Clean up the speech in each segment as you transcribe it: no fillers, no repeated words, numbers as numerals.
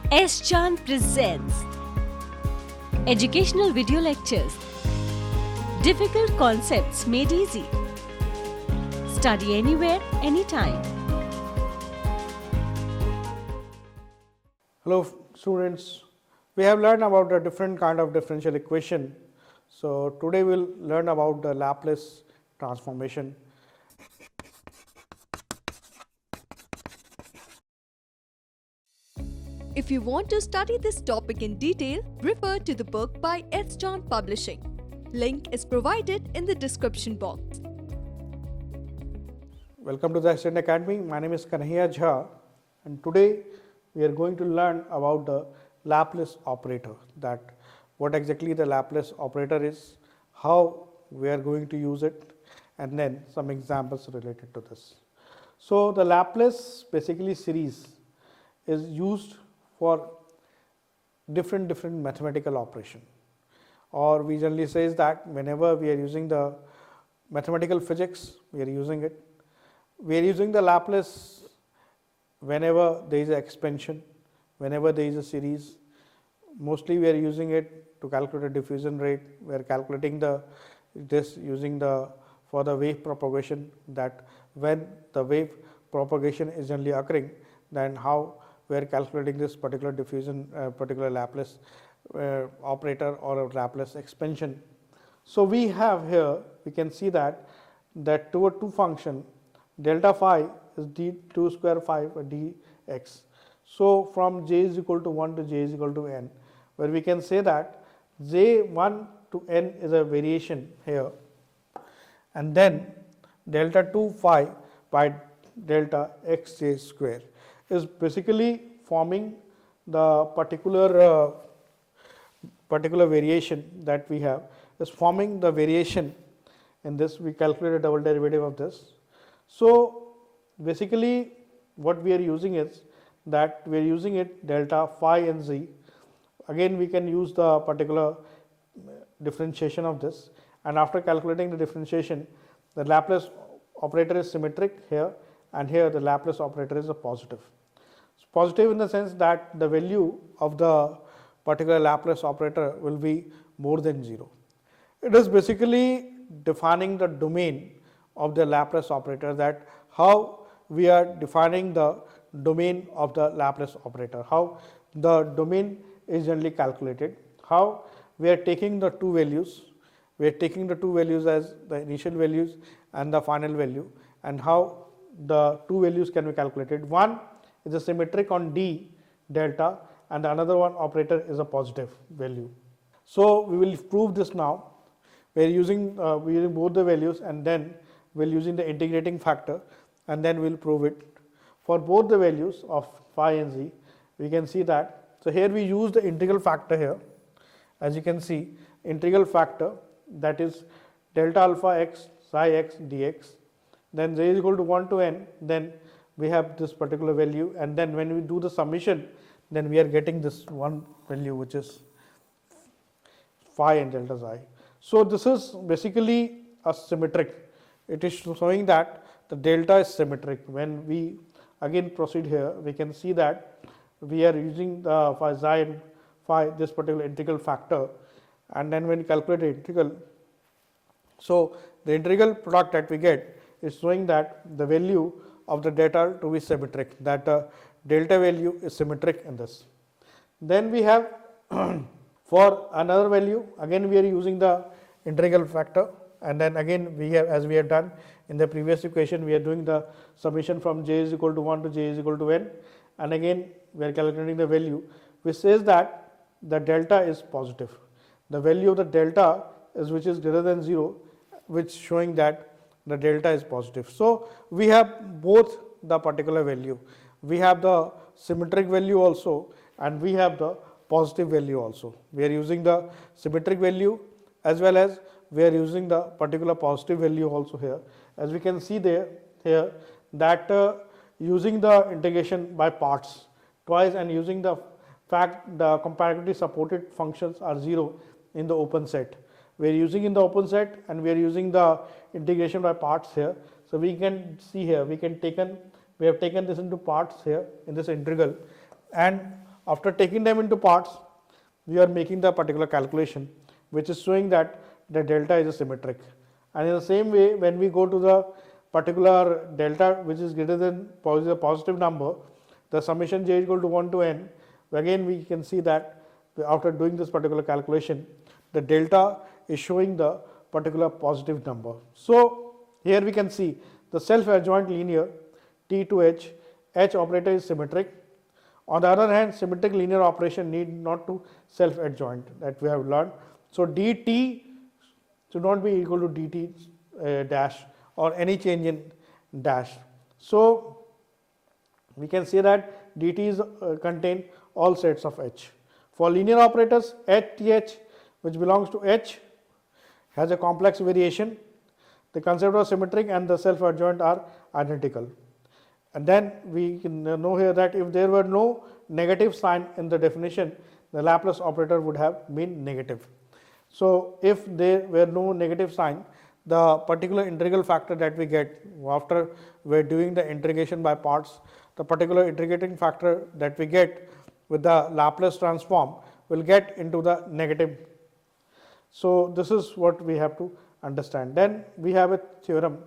S-Chan presents educational video lectures. Difficult concepts made easy. Study anywhere, anytime. Hello students, we have learned about a different kind of differential equation. So today we will learn about the Laplace transformation. If you want to study this topic in detail, refer to the book by S-Chan Publishing. Link is provided in the description box. Welcome to the Student Academy. My name is Kanhaiya Jha, and today we are going to learn about the Laplace operator, that what exactly the Laplace operator is, how we are going to use it, and then some examples related to this. So the Laplace basically series is used for different mathematical operation, or we generally says that whenever we are using the mathematical physics, we are using it. We are using the Laplace whenever there is an expansion, whenever there is a series. Mostly we are using it to calculate a diffusion rate. We are calculating this using for the wave propagation, that when the wave propagation is generally occurring, then how we are calculating this particular diffusion, particular Laplace operator or a Laplace expansion. So we have here, we can see that toward two function delta phi is d2 square phi dx. So from j is equal to 1 to j is equal to n, where we can say that j1 to n is a variation here, and then delta 2 phi by delta xj square is basically forming the particular variation that we have, is forming the variation in this. We calculate a double derivative of this. So basically what we are using is that we are using it delta phi and z. Again we can use the particular differentiation of this, and after calculating the differentiation, the Laplace operator is symmetric here, and here the Laplace operator is a positive. It's positive in the sense that the value of the particular Laplace operator will be more than 0. It is basically defining the domain of the Laplace operator, that how we are defining the domain of the Laplace operator, how the domain is generally calculated, how we are taking the two values, we are taking the two values as the initial values and the final value, and how the two values can be calculated. One is a symmetric on d delta, and the another one operator is a positive value. So we will prove this now. We are using both the values, and then we will using the integrating factor, and then we will prove it for both the values of phi and z. We can see that. So here we use the integral factor here. As you can see, integral factor, that is delta alpha x psi x dx. Then j is equal to 1 to n. Then we have this particular value, and then when we do the summation, then we are getting this one value, which is phi and delta xi. So this is basically a symmetric. It is showing that the delta is symmetric. When we again proceed here, we can see that we are using the phi xi and phi, this particular integral factor, and then when we calculate the integral, so the integral product that we get is showing that the value of the delta to be symmetric, that the delta value is symmetric in this. Then we have for another value, again we are using the integral factor, and then again we have, as we have done in the previous equation, we are doing the summation from j is equal to 1 to j is equal to n, and again we are calculating the value, which says that the delta is positive. The value of the delta is which is greater than 0, which showing that the delta is positive. So we have both the particular value. We have the symmetric value also, and we have the positive value also. We are using the symmetric value as well as we are using the particular positive value also here. As we can see here that using the integration by parts twice, and using the fact the comparatively supported functions are 0 in the open set. We are using in the open set, and we are using the integration by parts here. So we can see here, we have taken this into parts here in this integral, and After taking them into parts, we are making the particular calculation which is showing that the delta is a symmetric. And in the same way, when we go to the particular delta which is greater than positive number, the summation j is equal to 1 to n, again we can see that after doing this particular calculation, the delta is showing the particular positive number. So here we can see the self-adjoint linear T to H operator is symmetric. On the other hand, symmetric linear operation need not to self-adjoint, that we have learned. So dt should not be equal to dt dash or any change in dash. So we can say that dt is contain all sets of H. For linear operators, th which belongs to H has a complex variation. The concept of symmetric and the self-adjoint are identical. And then we can know here that if there were no negative sign in the definition, the Laplace operator would have been negative. So if there were no negative sign, the particular integral factor that we get after we are doing the integration by parts, the particular integrating factor that we get with the Laplace transform will get into the negative. So this is what we have to understand. Then we have a theorem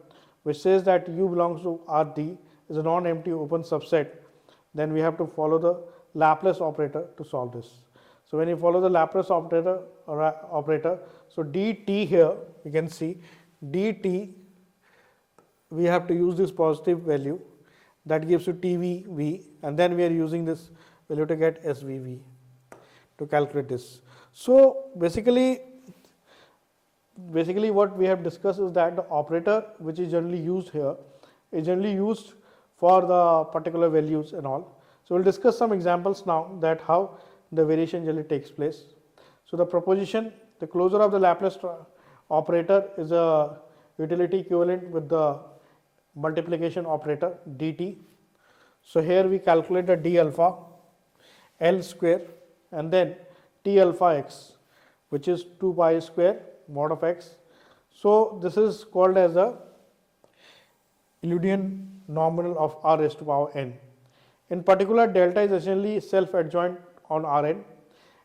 which says that U belongs to Rd is a non-empty open subset. Then we have to follow the Laplace operator to solve this. So when you follow the Laplace operator, so dt here you can see dt, we have to use this positive value that gives you tvv, and then we are using this value to get svv to calculate this. So basically what we have discussed is that the operator which is generally used here is generally used for the particular values and all. So we'll discuss some examples now that how the variation generally takes place. So the proposition, the closure of the Laplace operator is a utility equivalent with the multiplication operator dt. So here we calculate the d alpha L square and then T alpha x, which is 2 pi square mod of x. So this is called as a Euclidean nominal of r raised to power n. In particular, delta is essentially self-adjoint on Rn.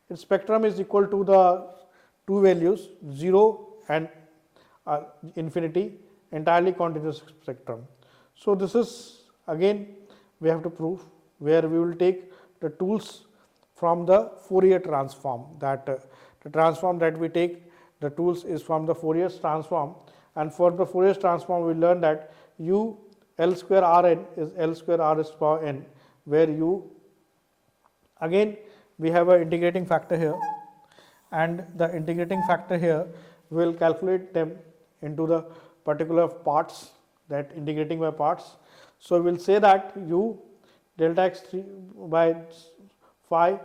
Its spectrum is equal to the two values 0 and infinity, entirely continuous spectrum. So this is again we have to prove, where we will take the tools from the Fourier transform, that the transform that we take, the tools is from the Fourier transform, and for the Fourier transform we learn that u L square Rn is L square r raised to power n, where u again we have an integrating factor here, and the integrating factor here will calculate them into the particular parts, that integrating by parts. So we will say that u delta x 3 by phi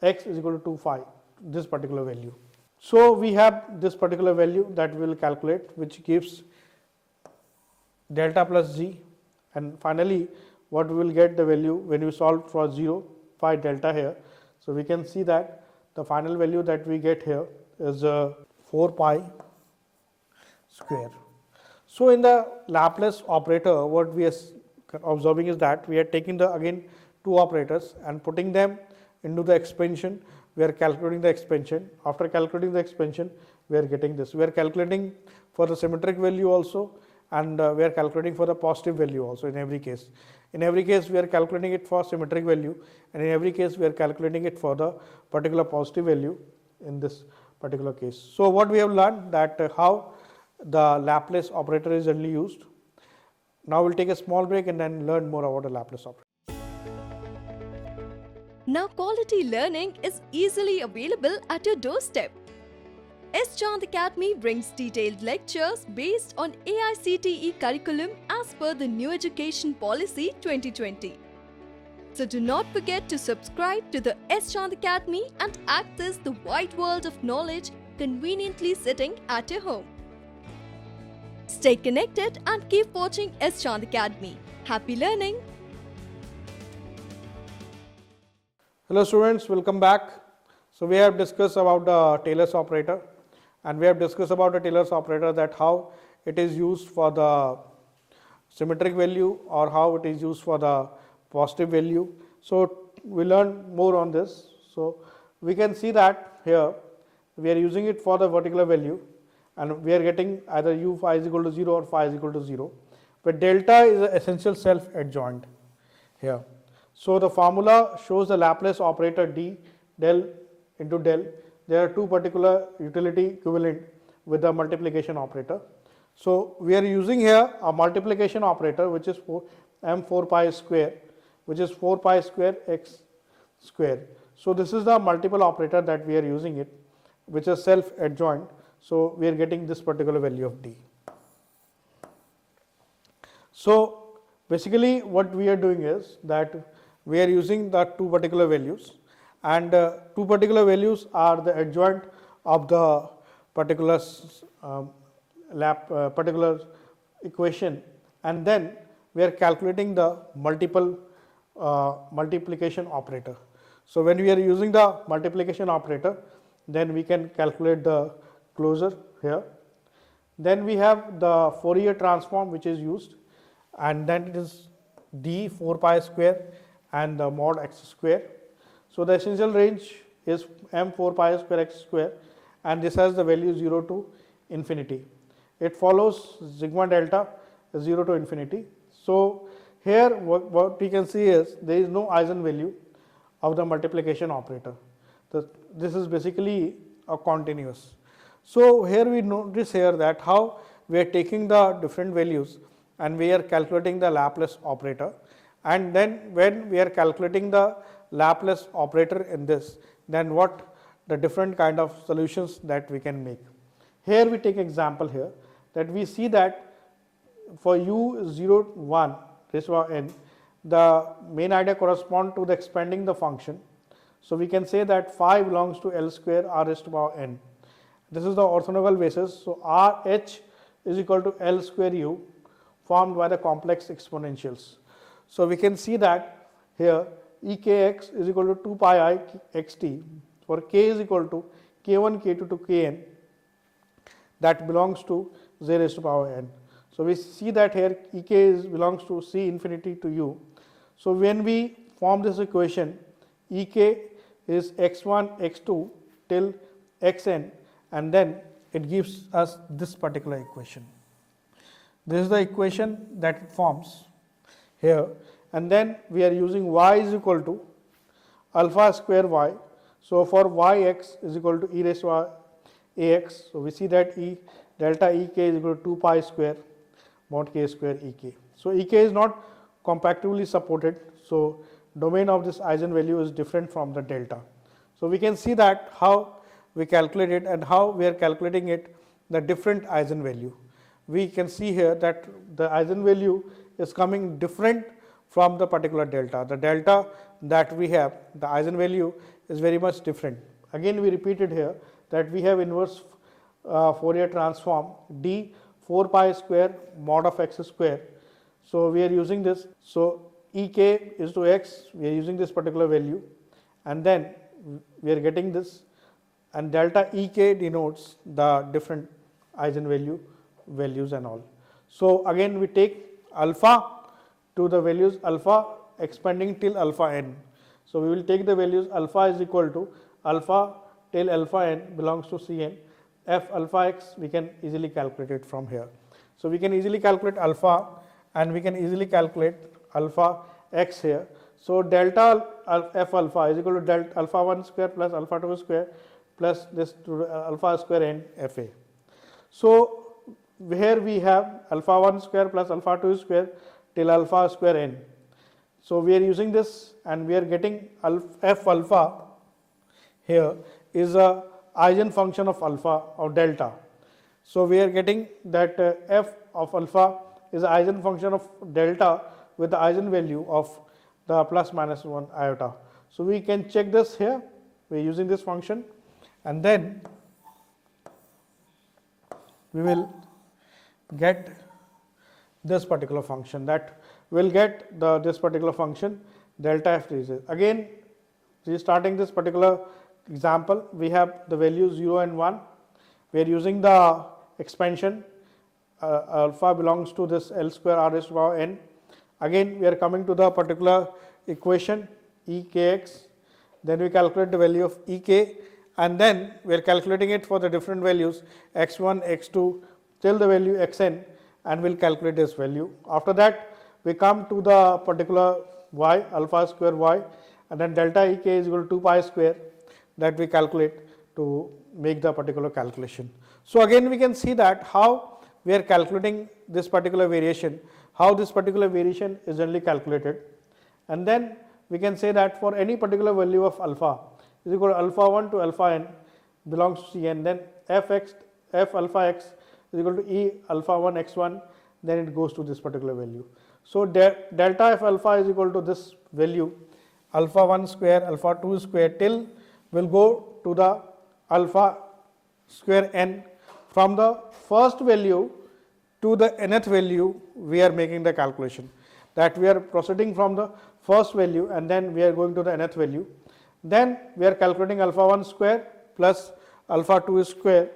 x is equal to 2 phi, this particular value. So we have this particular value that we will calculate, which gives delta plus g, and finally what we will get the value when we solve for 0 phi delta here. So we can see that the final value that we get here is 4 pi square. So in the Laplace operator, what we are observing is that we are taking the again two operators and putting them into the expansion. We are calculating the expansion. After calculating the expansion, we are getting this. We are calculating for the symmetric value also, and we are calculating for the positive value also in every case. In every case, we are calculating it for symmetric value, and in every case, we are calculating it for the particular positive value in this particular case. So what we have learned that how the Laplace operator is generally used. Now we'll take a small break and then learn more about the Laplace operator. Now quality learning is easily available at your doorstep. S. Chand Academy brings detailed lectures based on AICTE curriculum as per the New Education Policy 2020. So do not forget to subscribe to the S. Chand Academy and access the wide world of knowledge conveniently sitting at your home. Stay connected and keep watching S. Chand Academy. Happy learning! Hello students, welcome back. So we have discussed about the Taylor's operator, and we have discussed about the Taylor's operator, that how it is used for the symmetric value or how it is used for the positive value. So we learn more on this. So we can see that here we are using it for the particular value, and we are getting either u phi is equal to 0 or phi is equal to 0, but delta is an essential self adjoint here. So the formula shows the Laplace operator d del into del. There are two particular utility equivalent with the multiplication operator. So we are using here a multiplication operator which is m4 pi square, which is 4 pi square x square. So this is the multiple operator that we are using it, which is self adjoint. So we are getting this particular value of d. So basically what we are doing is that we are using the two particular values, and two particular values are the adjoint of the particular particular equation, and then we are calculating the multiplication operator. So when we are using the multiplication operator, then we can calculate the closure here. Then we have the Fourier transform which is used, and then it is d 4 pi square and the mod x square. So the essential range is m 4 pi square x square, and this has the value 0 to infinity. It follows sigma delta 0 to infinity. So here what we can see is there is no eigenvalue of the multiplication operator. This is basically a continuous. So here we notice here that how we are taking the different values and we are calculating the Laplace operator, and then when we are calculating the Laplace operator in this, then what the different kind of solutions that we can make. Here we take example here that we see that for u 0 1 raised to power n, the main idea correspond to the expanding the function. So we can say that phi belongs to L square r raised to power n. This is the orthogonal basis. So r h is equal to L square u formed by the complex exponentials. So we can see that here ekx is equal to 2 pi I xt for k is equal to k1 k2 to kn, that belongs to z raised to power n. So we see that here ek belongs to c infinity to u. So when we form this equation, ek is x1 x2 till xn, and then it gives us this particular equation. This is the equation that it forms here, and then we are using y is equal to alpha square y. So for yx is equal to e raised to ax. So we see that e delta ek is equal to 2 pi square mod k square ek. So ek is not compactively supported. So domain of this eigenvalue is different from the delta. So we can see that how we calculate it and how we are calculating it, the different eigenvalue. We can see here that the eigenvalue is coming different from the particular delta. The delta that we have, the eigenvalue is very much different. Again we repeated here that we have inverse Fourier transform d 4 pi square mod of x square. So we are using this. So ek is to x, we are using this particular value, and then we are getting this, and delta ek denotes the different eigenvalue values and all. So again we take alpha to the values alpha expanding till alpha n. So we will take the values alpha is equal to alpha till alpha n belongs to Cn. F alpha x we can easily calculate it from here. So we can easily calculate alpha, and we can easily calculate alpha x here. So delta f alpha is equal to delta alpha 1 square plus alpha 2 square plus this to alpha square n fa. So here we have alpha 1 square plus alpha 2 square till alpha square n. So we are using this, and we are getting f alpha here is a eigenfunction of alpha or delta. So we are getting that f of alpha is an eigenfunction of delta with the eigenvalue of the plus minus 1 iota. So we can check this here. We are using this function, and then we will get this particular function, that will get this particular function delta f raises. Again, restarting this particular example, we have the values 0 and 1. We are using the expansion alpha belongs to this L square r raised to power n. Again we are coming to the particular equation Ekx, then we calculate the value of Ek, and then we are calculating it for the different values x1, x2 till the value xn, and we will calculate this value. After that we come to the particular y, alpha square y, and then delta Ek is equal to 2 pi square, that we calculate to make the particular calculation. So again we can see that how we are calculating this particular variation, how this particular variation is generally calculated, and then we can say that for any particular value of alpha is equal to alpha 1 to alpha n belongs to Cn, then f alpha x is equal to E alpha 1 x1, then it goes to this particular value. So delta f alpha is equal to this value alpha 1 square, alpha 2 square till will go to the alpha square n. From the first value to the nth value we are making the calculation, that we are proceeding from the first value and then we are going to the nth value. Then we are calculating alpha 1 square plus alpha 2 square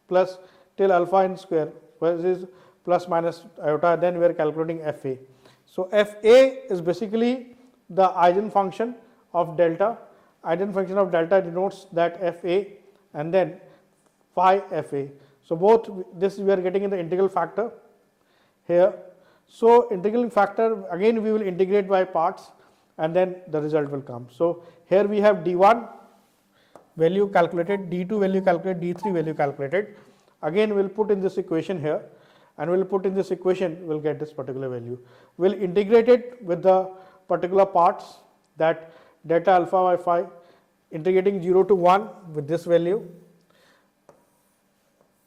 plus till alpha n square, which is plus minus iota, then we are calculating Fa. So Fa is basically the eigenfunction of delta. Eigenfunction of delta denotes that Fa and then phi Fa. So both this we are getting in the integral factor here. So integral factor, again we will integrate by parts and then the result will come. So here we have d1 value calculated, d2 value calculated, d3 value calculated. Again we will put in this equation here, and we will put in this equation, we will get this particular value. We will integrate it with the particular parts, that delta alpha by phi, integrating 0 to 1 with this value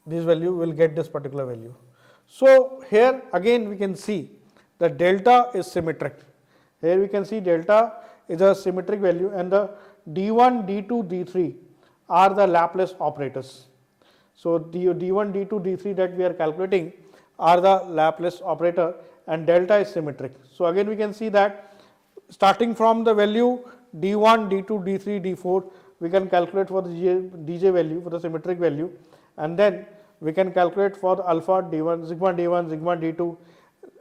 will get this particular value. So here again we can see that delta is symmetric. Here we can see delta is a symmetric value, and the d1, d2, d3 are the Laplace operators. So the d1, d2, d3 that we are calculating are the Laplace operator, and delta is symmetric. So again we can see that starting from the value d1, d2, d3, d4, we can calculate for the dj value, for the symmetric value, and then we can calculate for the alpha d1, sigma d2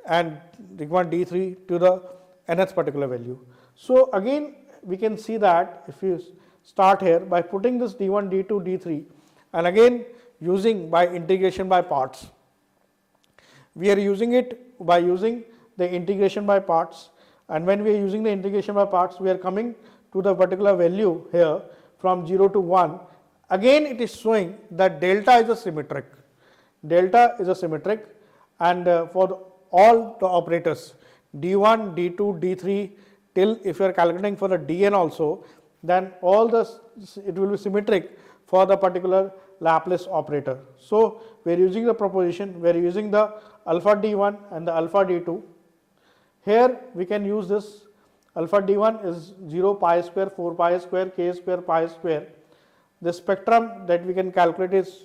and sigma d3 to the nth particular value. So again we can see that if you start here by putting this d1, d2, d3 and again using by integration by parts, we are using it by using the integration by parts, and when we are using the integration by parts we are coming to the particular value here from 0 to 1. Again it is showing that delta is a symmetric. Delta is a symmetric, and for all the operators d1, d2, d3 till if you are calculating for the dn also, then all this it will be symmetric for the particular Laplace operator. So we are using the proposition, we are using the alpha d1 and the alpha d2. Here we can use this alpha d1 is 0 pi square, 4 pi square, k square, pi square. The spectrum that we can calculate is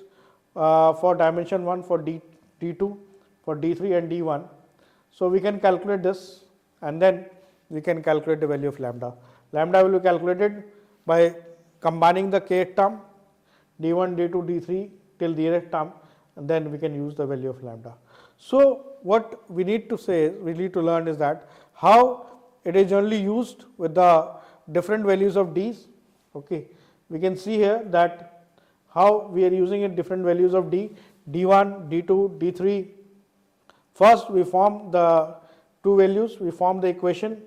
for dimension 1 for d2, for d3 and d1. So we can calculate this, and then we can calculate the value of lambda. Lambda will be calculated by combining the kth term d1, d2, d3 till the nth term, and then we can use the value of lambda. So what we need to say, we need to learn is that how it is generally used with the different values of d's. Okay, we can see here that how we are using it different values of d, d1, d2, d3. First we form the two values, we form the equation.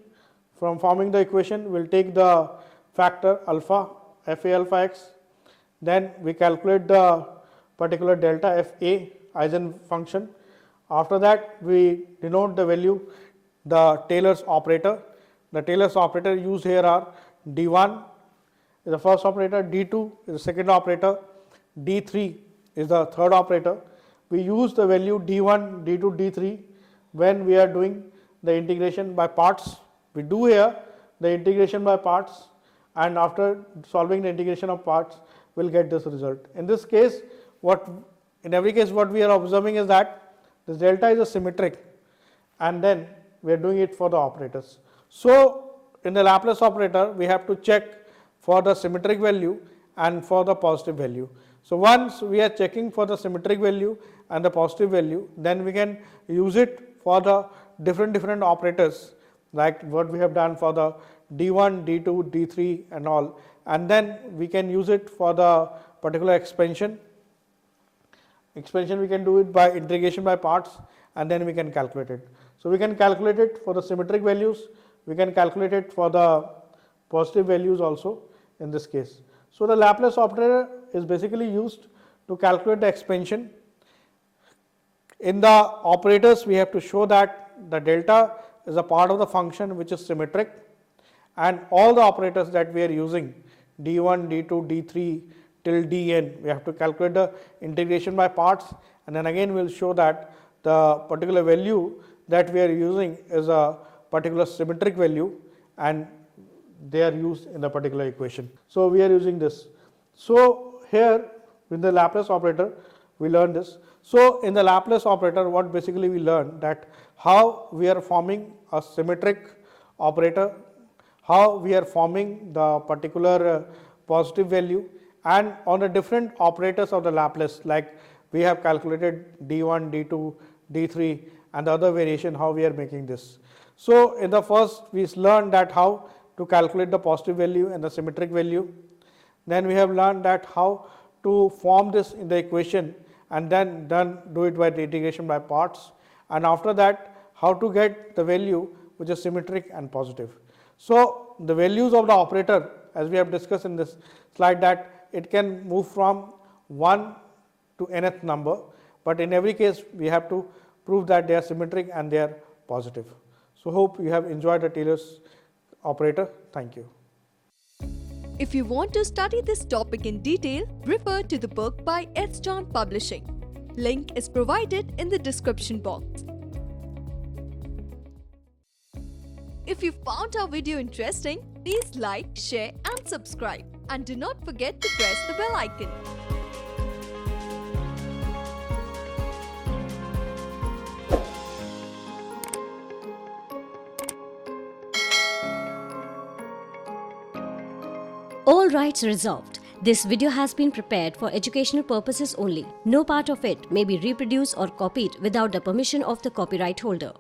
From forming the equation we will take the factor alpha, fa alpha x, then we calculate the particular delta fa eigenfunction. After that we denote the value, the Taylor's operator. The Taylor's operator used here are d1 is the first operator, d2 is the second operator, d3 is the third operator. We use the value d1, d2, d3 when we are doing the integration by parts. We do here the integration by parts, and after solving the integration of parts we will get this result. In this case, in every case what we are observing is that this delta is a symmetric, and then we are doing it for the operators. So in the Laplace operator we have to check for the symmetric value and for the positive value. So once we are checking for the symmetric value and the positive value, then we can use it for the different operators, like what we have done for the d1, d2, d3 and all, and then we can use it for the particular expansion. Expansion we can do it by integration by parts, and then we can calculate it. So we can calculate it for the symmetric values, we can calculate it for the positive values also in this case. So the Laplace operator is basically used to calculate the expansion. In the operators, we have to show that the delta is a part of the function which is symmetric, and all the operators that we are using, d1, d2, d3 till dn, we have to calculate the integration by parts, and then again we will show that the particular value that we are using is a particular symmetric value, and they are used in the particular equation. So we are using this. So here with the Laplace operator we learn this. So in the Laplace operator, what basically we learn that how we are forming a symmetric operator, how we are forming the particular positive value, and on the different operators of the Laplace, like we have calculated d1, d2, d3 and the other variation, how we are making this. So in the first we learned that how to calculate the positive value and the symmetric value. Then we have learned that how to form this in the equation, and then do it by the integration by parts, and after that how to get the value which is symmetric and positive. So the values of the operator, as we have discussed in this slide, that it can move from 1 to nth number, but in every case we have to prove that they are symmetric and they are positive. So hope you have enjoyed the Taylor's operator. Thank you. If you want to study this topic in detail, refer to the book by S. John Publishing. Link is provided in the description box. If you found our video interesting, please like, share and subscribe. And do not forget to press the bell icon. All rights reserved. This video has been prepared for educational purposes only. No part of it may be reproduced or copied without the permission of the copyright holder.